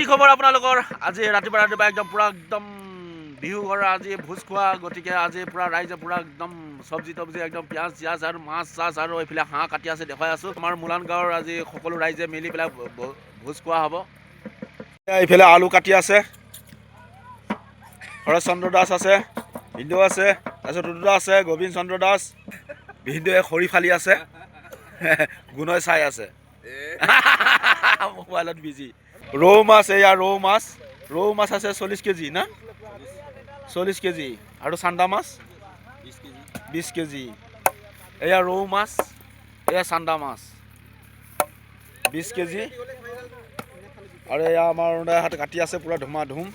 খবৰ আপোনালোকৰ? আজি ৰাতিপুৱা একদম পুৰা একদম বিহু ঘৰৰ আজি ভোজ খোৱা, গতিকে আজি পুৰা ৰাইজে পুৰা একদম চব্জি তব্জি একদম পিঁয়াজ চিয়াজ আৰু মাছ চাছ আৰু এইফালে হাঁহ কাটি আছে দেখুৱাই আছোঁ। আমাৰ মোলান গাঁৱৰ আজি সকলো ৰাইজে মিলি পেলাই ভোজ খোৱা হ'ব। এইফালে আলু কাটি আছে, হৰেশ চন্দ্ৰ দাস আছে, ভিন্দু আছে, তাৰপিছত ৰুদ্ৰ আছে, গোবিন্দ চন্দ্ৰ দাস, ভিন্দুৱে খৰি ফালি আছে, গুণই চাই আছে মোবাইলত বিজি। ৰৌ মাছ, এয়া ৰৌ মাছ আছে 40 কেজি না, 40 কেজি আৰু চান্দা মাছ 20 কেজি। এয়া ৰৌ মাছ, এয়া চান্দা মাছ 20 কেজি। আৰু এয়া আমাৰ হাত কাটি আছে পুৰা ধুমা ধুম।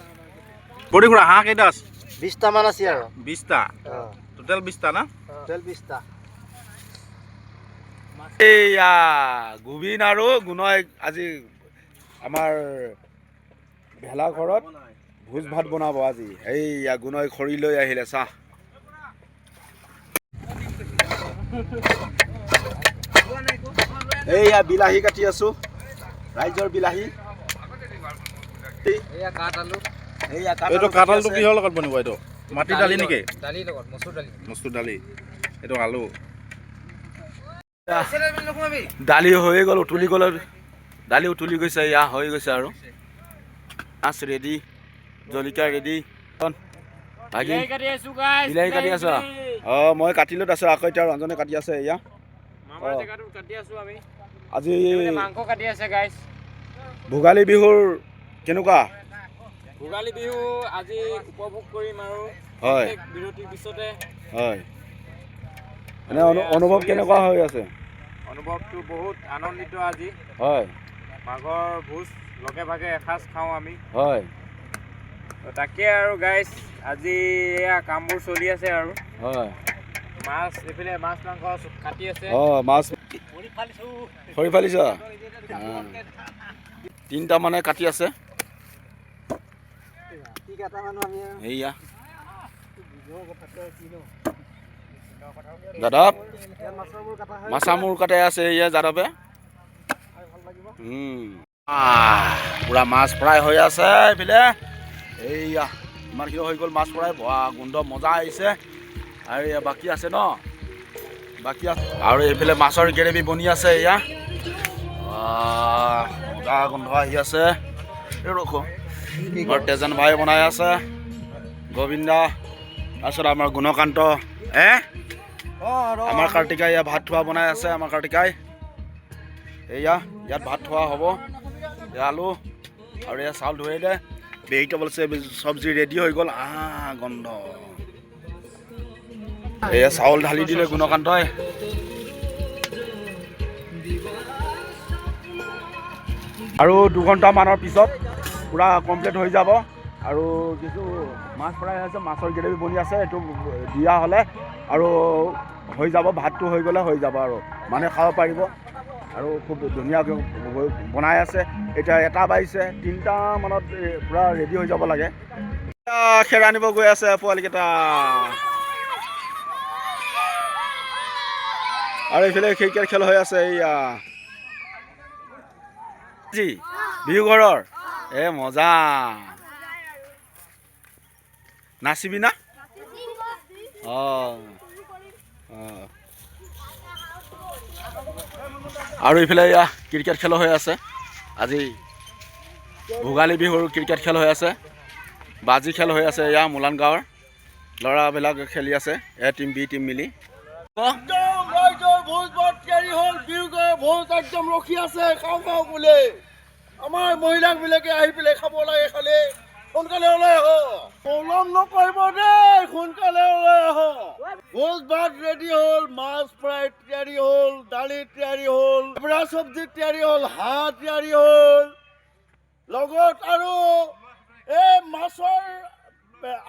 বডি খুৰা হাঁহ কেইটা আছে? 20টা মান আছে আৰু 20টা টোটেল 20টা না? টোটেল 20টা। এয়া গোবিন আৰু গুণই আজি আমাৰ ভেলা ঘৰত ভোজ ভাত বনাব আজি। এইয়া গুণই খৰি লৈ আহিলে, চাহ। এইয়া বিলাহী কাটি আছো, ৰাইজৰ বিলাহী। এয়া কাঠ আলু। এইটো কাঠালটো কিহৰ লগত বনিব? এইটো মাটি দালি নেকি? দালিৰ লগত মচুৰ দালি। এইটো আলু। দালি হৈ গ'ল, উতলি গ'ল, দালি উতলি গৈছে, এয়া হৈ গৈছে আৰু মাছ ৰেডি, জলকীয়া ৰেডি। বিলাহী কাটি আছো। মই কাটিলো, তাৰপিছত আকৌ এতিয়া ৰঞ্জনে কাটি আছে। এয়া আজি মাংস কাটি আছে গাইছ। ভোগালী বিহুৰ কেনেকুৱা? ভোগালী বিহু আজি উপভোগ কৰিম আৰু হয় বিৰতিৰ পিছতে। হয়, এনে অনুভৱ কেনেকুৱা হৈ আছে? অনুভৱটো বহুত আনন্দিত আজি। হয়, মাঘৰ ভোজ লগে ভাগে এসাঁজ খাওঁ আমি। হয়, তাকে আৰু গাইছ আজি এয়া কামবোৰ চলি আছে আৰু। হয়, মাছ এইফালে মাছ মাংস কাটি আছে। মাছ খৰি ফালিছ? 3টা মানে কাটি আছে। এইয়া যাদৱ মাছামুৰ কাটাই আছে, এয়া যাদৱে। পুৰা মাছ ফ্ৰাই হৈ আছে এইফালে। এইয়া ইমানখিনি হৈ গ'ল মাছ ফ্ৰাই, গোন্ধ মজা আহিছে। আৰু এয়া বাকী আছে ন, বাকী আছে। আৰু এইফালে মাছৰ গ্ৰেভি বনি আছে। এয়া মজা গোন্ধ আহি আছে। ৰখো, তেজন ভাই বনাই আছে, গোবিন্দা, তাৰপিছত আমাৰ গুণকান্ত, আমাৰ কাৰ্তিকাই এয়া ভাত থোৱা বনাই আছে। আমাৰ কাৰ্তিকাই এয়া ইয়াত ভাত থোৱা হ'ব। এয়া আলু আৰু এয়া চাউল ধুৱাই দে, ভেজিটেবল চব্জি ৰেডি হৈ গ'ল। গন্ধ। এয়া চাউল ঢালি দিলে গুণকান্তই। আৰু 2 ঘণ্টামানৰ পিছত পুৰা কমপ্লিট হৈ যাব। আৰু কিছু মাছ ফ্ৰাই আছে, মাছৰ গ্ৰেভি বনি আছে, এইটো দিয়া হ'লে আৰু হৈ যাব। ভাতটো হৈ গ'লে হৈ যাব আৰু মানুহে খাব পাৰিব। আৰু খুব ধুনীয়াকৈ বনাই আছে। এতিয়া 1টা বাজিছে, 3টা মানত পুৰা ৰেডি হৈ যাব লাগে। খেৰ আনিব গৈ আছে পোৱালিকেইটা। আৰু এইফালে ক্ৰিকেট খেল হৈ আছে। এইয়া বিহু ঘৰৰ মজা। নাচিবি না? আৰু এইফালে এয়া ক্ৰিকেট খেল হৈ আছে। আজি ভোগালী বিহুৰ ক্ৰিকেট খেল হৈ আছে, বাজি খেল হৈ আছে। এয়া মোলান গাঁৱৰ ল'ৰাবিলাক খেলি আছে, টিম বি টিম মিলি। ভোজ একদম ৰখি আছে, খাওঁ খাওঁ বোলে। আমাৰ মহিলাবিলাকে আহি পেলাই খাব লাগে। খালি সোনকালে ওলাই আহ, পলম নকৰিব দেই, সোনকালে ওলাই আহ। ভোজ ভাত ৰেডি হ'ল, মাছ ফ্ৰাই তৈয়াৰী হ'ল, দালি তৈয়াৰী হ'ল, চব্জি তৈয়াৰী হ'ল, হাঁহ তৈয়াৰী হ'ল, লগত আৰু এই মাছৰ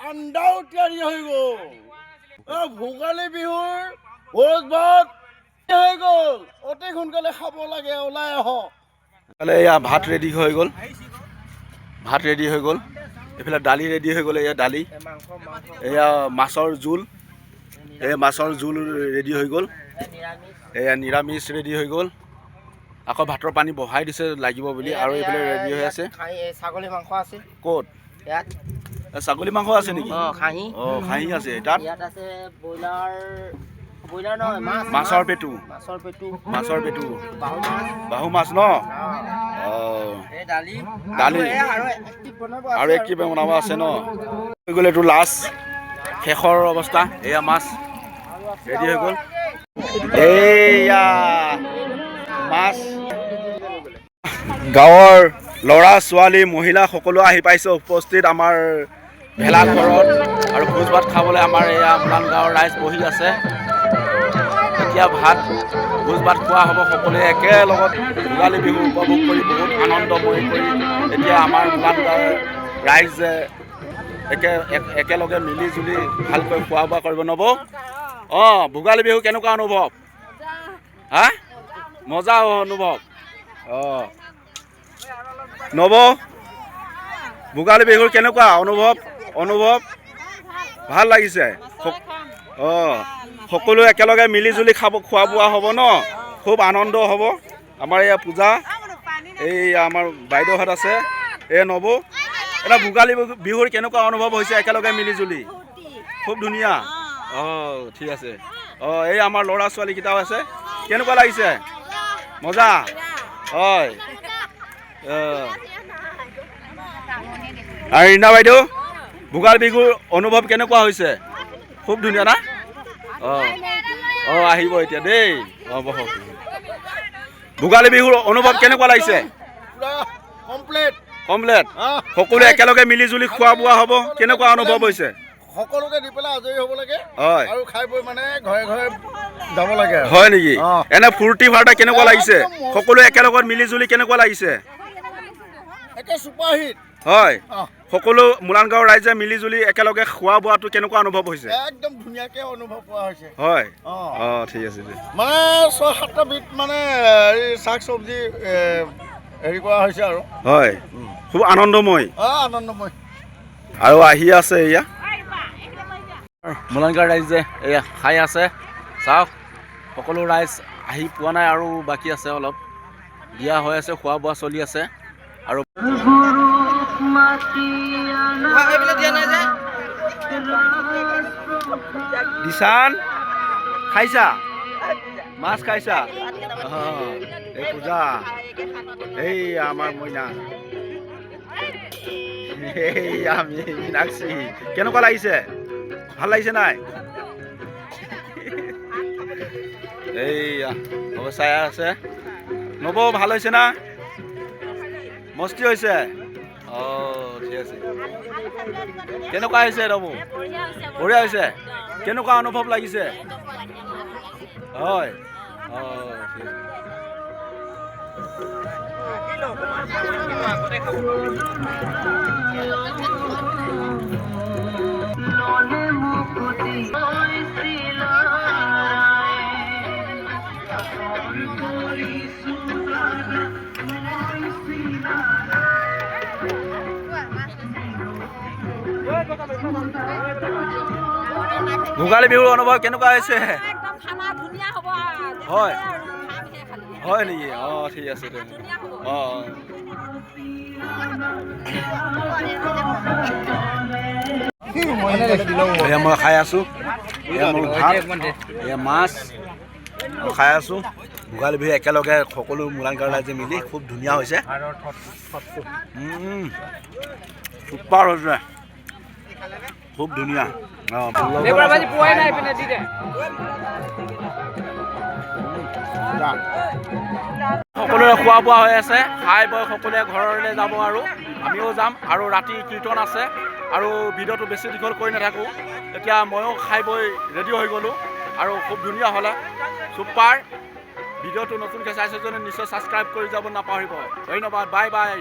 আঞ্জাও তৈয়াৰী হৈ গ'ল। ভোগালী বিহুৰ ভোজ ভাত হৈ গ'ল, অতি সোনকালে খাব লাগে, ওলাই আহক। এয়া ভাত ৰেডি হৈ গ'ল, ভাত ৰেডি হৈ গ'ল। এইফালে দালি ৰেডি হৈ গ'ল। এয়া দালি, এয়া মাছৰ জোল, এই মাছৰ জোল ৰেডি হৈ গ'ল। এয়া নিৰামিষ ৰেডি হৈ গ'ল। আকৌ ভাতৰ পানী বহাই দিছে লাগিব বুলি আৰু এইফালে ৰেডি হৈ আছে ছাগলী মাংস আছে ক'ত ইয়াত ছাগলী মাংস আছে নেকি খাহী খাহী আছে তাত ইয়াত আছে ব্ৰইলাৰ নহয় মাছৰ পেটু মাছৰ পেটু বাহু মাছ ন দালি দালি আৰু এক কিবা বনাব আছে ন হৈ গ'ল এইটো লাষ্ট শেষৰ অৱস্থা এয়া মাছ ৰেডি হৈ গ'ল এইয়া মাছ গাঁৱৰ ল'ৰা ছোৱালী মহিলা সকলো আহি পাইছে উপস্থিত আমাৰ ভেলাঘৰত আৰু ভোজ ভাত খাবলৈ আমাৰ এয়া মোলান গাঁৱৰ ৰাইজ বহি আছে এতিয়া ভোজ ভাত খোৱা হ'ব সকলোৱে একেলগত ভোগালী বিহু উপভোগ কৰি বহুত আনন্দময় কৰি এতিয়া আমাৰ মোলান গাঁৱৰ ৰাইজে একেলগে মিলি জুলি ভালকৈ খোৱা বোৱা কৰিব নব ভোগালী বিহু কেনেকুৱা অনুভৱ হা মজা অনুভৱ নব ভোগালী বিহুৰ কেনেকুৱা অনুভৱ ভাল লাগিছে সকলো একেলগে মিলি জুলি খোৱা বোৱা হ'ব ন খুব আনন্দ হ'ব আমাৰ এয়া পূজা এই আমাৰ বাইদেউহঁত আছে নব এটা ভোগালী বিহুৰ কেনেকুৱা অনুভৱ হৈছে একেলগে মিলি জুলি খুব ধুনীয়া ঠিক আছে এই আমাৰ ল'ৰা ছোৱালীকেইটাও আছে কেনেকুৱা লাগিছে মজা হয় আৰু ৰীণা বাইদেউ ভোগালী বিহুৰ অনুভৱ কেনেকুৱা হৈছে খুব ধুনীয়া না আহিব এতিয়া দেই বহক ভোগালী বিহুৰ অনুভৱ কেনেকুৱা লাগিছে কমপ্লেট সকলোৱে একেলগে মিলি জুলি খোৱা বোৱা হ'ব কেনেকুৱা অনুভৱ হৈছে সকলোকে দি পেলাই আজৰি হ'ব লাগে হয় আৰু খাই বৈ মানে ঘৰে ঘৰে যাব লাগে হয় নেকি এনে ফূৰ্তি ফাৰ্তা কেনেকুৱা লাগিছে সকলোৱে একেলগত মিলি জুলি কেনেকুৱা লাগিছে একে ছুপাৰহিট হয় সকলো মোলান গাঁৱৰ ৰাইজে মিলি জুলি একেলগে খোৱা বোৱাটো কেনেকুৱা অনুভৱ হৈছে একদম ধুনীয়াকৈ অনুভৱ কৰা হৈছে হয় ঠিক আছে মানে 6-7টা বিধ মানে শাক চব্জি হেৰি কৰা হৈছে আৰু হয় খুব আনন্দময় আনন্দময় আৰু আহি আছে এয়া মোলান গাঁৱৰ ৰাইজে এয়া খাই আছে চাওক সকলো ৰাইজ আহি পোৱা নাই আৰু বাকী আছে অলপ দিয়া হৈ আছে খোৱা বোৱা চলি আছে আৰু দিশান খাইছা মাছ খাইছা এই পূজা এই আমাৰ মইনা এই আমি মীনাক্ষী কেনেকুৱা লাগিছে ভাল লাগিছে নাই এইয়া হ'ব চাই আছে নব ভাল হৈছে না মস্তি হৈছে ঠিক আছে কেনেকুৱা হৈছে ৰবু বঢ়িয়া হৈছে কেনেকুৱা অনুভৱ লাগিছে হয় ভোগালী বিহুৰ অনুভৱ কেনেকুৱা হৈছে হয় হয় নেকি ঠিক আছে এয়া মই খাই আছো এয়া মোৰ ভাত এয়া মাছ খাই আছো ভোগালী বিহু একেলগে সকলো মোলান গাঁৱৰ ৰাইজে মিলি খুব ধুনীয়া হৈছে চুপাৰ হৈছে খুব ধুনীয়া সকলোৰে খোৱা বোৱা হৈ আছে খাই বৈ সকলোৱে ঘৰলৈ যাব আৰু আমিও যাম আৰু ৰাতি কীৰ্তন আছে আৰু ভিডিঅ'টো বেছি দীঘল কৰি নাথাকোঁ এতিয়া ময়ো খাই বৈ ৰেডি হৈ গ'লোঁ আৰু খুব ধুনীয়া হ'লে চুপাৰ ভিডিঅ'টো নতুনকৈ চাইছে যদি নিশ্চয় ছাবস্ক্ৰাইব কৰি যাব নাপাহৰিব ধন্যবাদ বাই বাই